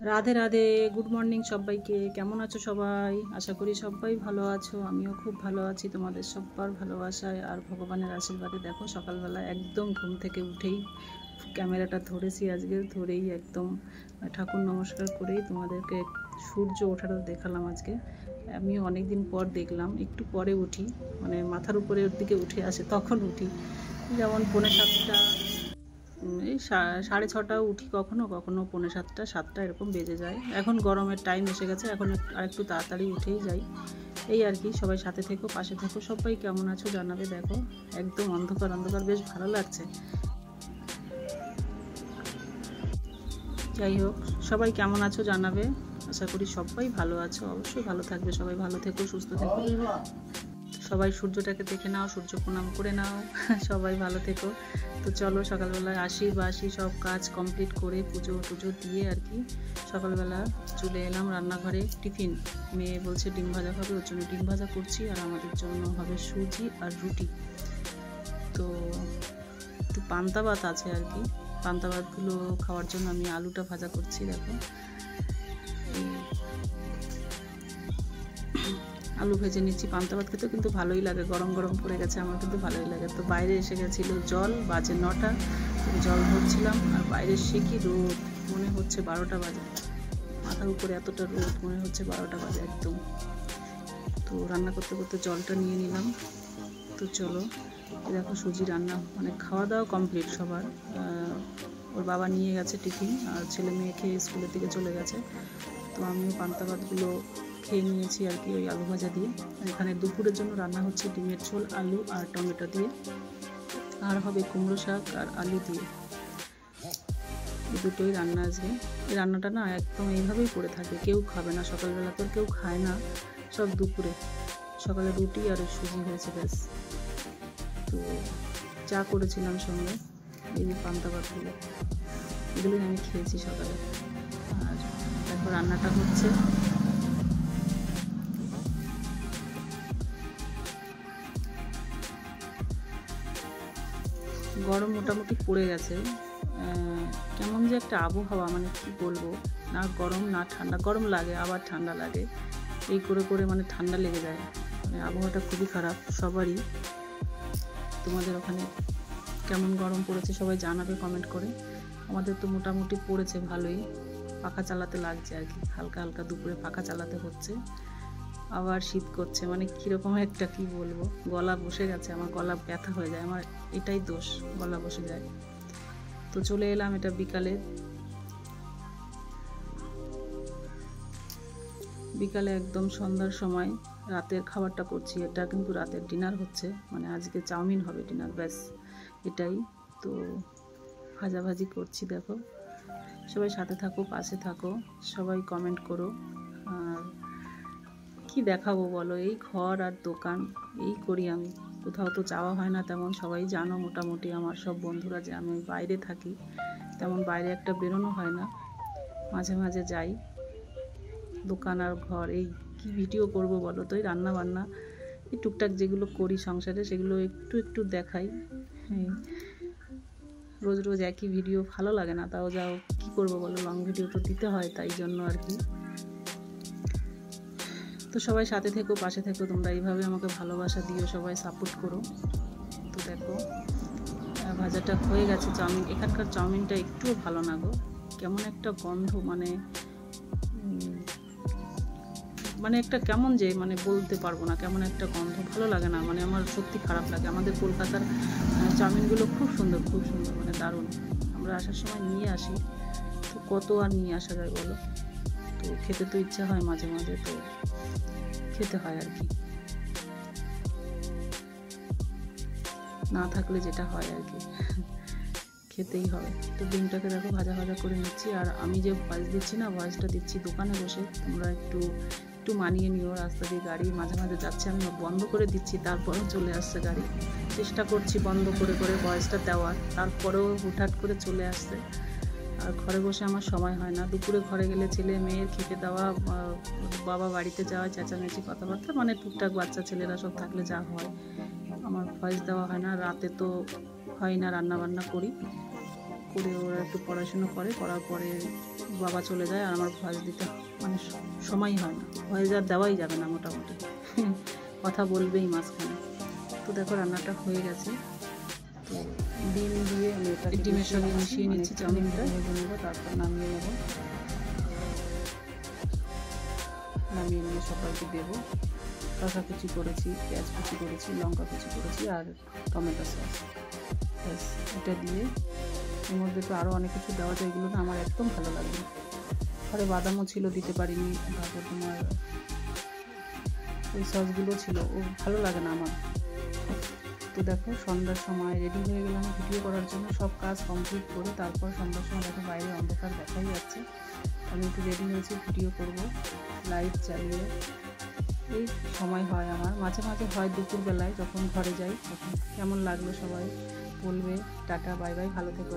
Radhe Radhe, good morning সবাইকে। কেমন আছো সবাই? আশা করি সবাই ভালো আছো। আমিও খুব ভালো আছি তোমাদের সবার ভালোবাসায় আর ভগবানের আশীর্বাদে। দেখো সকালবেলা একদম ঘুম থেকে উঠেই ক্যামেরাটা ধরেছি, আজকে ধরেই একদম ঠাকুর নমস্কার করেই তোমাদেরকে সূর্য ওঠাটা দেখালাম আজকে। আমি অনেক দিন পর দেখলাম, একটু পরে উঠি, মানে মাথার উপরে ওর দিকে উঠে আসে তখন উঠি, যেমন 6:45 এই 6:30 উঠি, কখনো কখনো 6:45 7টা এরকম বেজে যায়। এখন গরমের টাইম এসে গেছে, এখন আরেকটু তাড়াতাড়ি উঠেই যাই এই আর কি। সবাই সাথে থেকো, পাশে থেকো, সবাই কেমন আছো জানাবে। দেখো একদম অন্ধকার অন্ধকার, বেশ ভালো লাগছে। যাই হোক, সবাই কেমন আছো জানাবে। আশা করি সবাই ভালো আছো, অবশ্যই ভালো থাকবে। সবাই ভালো থেকো, সুস্থ থেকো। সবাই সূর্যটাকে দেখে নাও, সূর্য প্রণাম করে নাও। সবাই ভালো থেকো। তো চলো সকালবেলায় আসি সব কাজ কমপ্লিট করে পুজো টুজো দিয়ে আর কি সকালবেলা চলে এলাম রান্নাঘরে। টিফিন মেয়ে বলছে ডিম ভাজা খাবে, ওর জন্য ডিম ভাজা করছি, আর আমাদের জন্য হবে সুজি আর রুটি। তো একটু পান্তা ভাত আছে আর কি, পান্তা ভাতগুলো খাওয়ার জন্য আমি আলুটা ভাজা করছি। দেখো আলু ভেজে নিচ্ছি। পান্তা ভাত খেতেও কিন্তু ভালোই লাগে, গরম গরম পড়ে গেছে, আমার কিন্তু ভালোই লাগে। তো বাইরে এসে গেছিলো জল, বাজে 9টা, জল ভরছিলাম। আর বাইরে সে কি রোদ, মনে হচ্ছে 12টা বাজে। মাথার উপরে এতটা রোদ, মনে হচ্ছে 12টা বাজে একদম। তো রান্না করতে করতে জলটা নিয়ে নিলাম। তো চলো, দেখো সুজি রান্না, মানে খাওয়া দাওয়া কমপ্লিট সবার। ওর বাবা নিয়ে গেছে টিফিন, আর ছেলে মেয়ে খেয়ে স্কুলের দিকে চলে গেছে। তো আমিও পান্তা ভাতগুলো খেয়ে নিয়েছি আর কি, ওই আলু ভাজা দিয়ে। এখানে দুপুরের জন্য রান্না হচ্ছে ডিমের ঝোল, আলু আর টমেটো দিয়ে, আর হবে কুমড়ো শাক আর আলু দিয়ে। এই দুটোই রান্না আজকে। এই রান্নাটা না একদম এইভাবেই করে থাকে, কেউ খাবে না সকালবেলা, তো কেউ খায় না, সব দুপুরে। সকালে রুটি আর সুজি হয়েছে ব্যাস। তো চা করেছিলাম সঙ্গে, এই যে পান্তা ভাতগুলো, এগুলোই আমি খেয়েছি সকালে। আর দেখো রান্নাটা হচ্ছে। গরম মোটামুটি পড়ে গেছে, কেমন যে একটা আবহাওয়া, মানে কি বলবো, না গরম না ঠান্ডা, গরম লাগে আবার ঠান্ডা লাগে, এই করে করে মানে ঠান্ডা লেগে যায়। মানে আবহাওয়াটা খুবই খারাপ সবারই। তোমাদের ওখানে কেমন গরম পড়েছে সবাই জানাবে কমেন্ট করে। আমাদের তো মোটামুটি পড়েছে ভালোই, পাখা চালাতে লাগছে আর কি, হালকা হালকা দুপুরে পাখা চালাতে হচ্ছে। আবার শীত করছে, মানে কীরকম একটা কি বলবো, গলা বসে গেছে, আমার গলা ব্যথা হয়ে যায়, আমার এটাই দোষ, গলা বসে যায়। তো চলে এলাম এটা বিকালে একদম সন্ধ্যার সময় রাতের খাবারটা করছি। এটা কিন্তু রাতের ডিনার হচ্ছে, মানে আজকে চাউমিন হবে ডিনার, ব্যাস এটাই। তো ভাজাভাজি করছি। দেখো সবাই সাথে থাকো, পাশে থাকো, সবাই কমেন্ট করো। আর কি দেখাবো বলো, এই ঘর আর দোকান এই করি আমি, কোথাও তো যাওয়া হয় না তেমন। সবাই জানো মোটামুটি আমার সব বন্ধুরা যে আমি বাইরে থাকি, তেমন বাইরে একটা বেরোনো হয় না। মাঝে মাঝে যাই, দোকান আর ঘর, এই কি ভিডিও করব বলো তো। এই রান্না বান্না, এই টুকটাক যেগুলো করি সংসারে, সেগুলো একটু একটু দেখাই। রোজ রোজ একই ভিডিও ভালো লাগে না, তাও যাও কি করবো বলো, লং ভিডিও তো দিতে হয়, তাই জন্য আর কি। তো সবাই সাথে থেকো, পাশে থেকো, তোমরা এইভাবে আমাকে ভালোবাসা দিও, সবাই সাপোর্ট করো। তো দেখো ভাজাটা হয়ে গেছে। চাউমিন, এখানকার চাউমিনটা একটুও ভালো না গো, কেমন একটা গন্ধ, মানে মানে একটা কেমন যে, মানে বলতে পারবো না, কেমন একটা গন্ধ, ভালো লাগে না, মানে আমার সত্যি খারাপ লাগে। আমাদের কলকাতার চাউমিনগুলো খুব সুন্দর, খুব সুন্দর, মানে দারুণ। আমরা আসার সময় নিয়ে আসি, তো কত আর নিয়ে আসা যায় বলো। তো খেতে তো ইচ্ছা হয় মাঝে মাঝে, তো খেতে হয় আর কি, না থাকলে যেটা হয় আর কি, খেতেই হবে। তো ডিমটাকে দেখো ভাজা ভাজা করে নিচ্ছি। আর আমি যে ভয়েস দিচ্ছি না, ভয়েসটা দিচ্ছি দোকানে বসে, তোমরা একটু মানিয়ে নিও। রাস্তা দিয়ে গাড়ি মাঝে মাঝে যাচ্ছে, আমি বন্ধ করে দিচ্ছি, তারপরেও চলে আসছে গাড়ি। চেষ্টা করছি বন্ধ করে করে ভয়েসটা দেওয়ার, তারপরেও হুটহাট করে চলে আসছে। আর ঘরে বসে আমার সময় হয় না। দুপুরে ঘরে গেলে ছেলে মেয়ের খেতে দেওয়া, বাবা বাড়িতে যাওয়া, চেঁচামেচি কথাবার্তা, মানে টুকটাক বাচ্চা ছেলেরা সব থাকলে যা হয়, আমার ভয়েস দেওয়া হয় না। রাতে তো হয় না, রান্না বান্না করি, করে ওরা একটু পড়াশুনো করে, করার পরে বাবা চলে যায় আর আমার ভয়েস দিতে মানে সময় হয় না, ভয়েস আর দেওয়াই যাবে না মোটামুটি কথা বলবেই মাঝখানে। তো দেখো রান্নাটা হয়ে গেছে। তো ডিম দিয়ে আমি এটাকে ডিমের সঙ্গে মিশিয়ে নিচ্ছি, চাউমিনটা ভেজে নেবো, তারপর নামিয়ে নেবো। নামিয়ে নিয়ে সবাইকে দেবো। শসা কুচি করেছি, পেঁয়াজ কুচি করেছি, লঙ্কা কুচি করেছি আর টমেটো সস, ব্যাস এটা দিয়ে। এর মধ্যে তো আরও অনেক কিছু দেওয়া যায়, এগুলো না আমার একদম ভালো লাগে। ঘরে বাদামও ছিল, দিতে পারিনি। তারপর তোমার ওই সসগুলো ছিল, ও ভালো লাগে না আমার। তো দেখো সন্ধ্যার সময় রেডি হয়ে গেলাম ভিডিও করার জন্য। সব কাজ কমপ্লিট করে তারপর সন্ধ্যার সময় দেখো বাইরে অন্ধকার দেখাই যাচ্ছে, আমি একটু রেডি হয়েছি ভিডিও করব লাইট চালিয়ে। এই সময় হয় আমার, মাঝে মাঝে হয় দুপুরবেলায় যখন ঘরে যাই। তখন কেমন লাগলো সবাই বলবে। টাটা, বাই বাই, ভালো থেকো।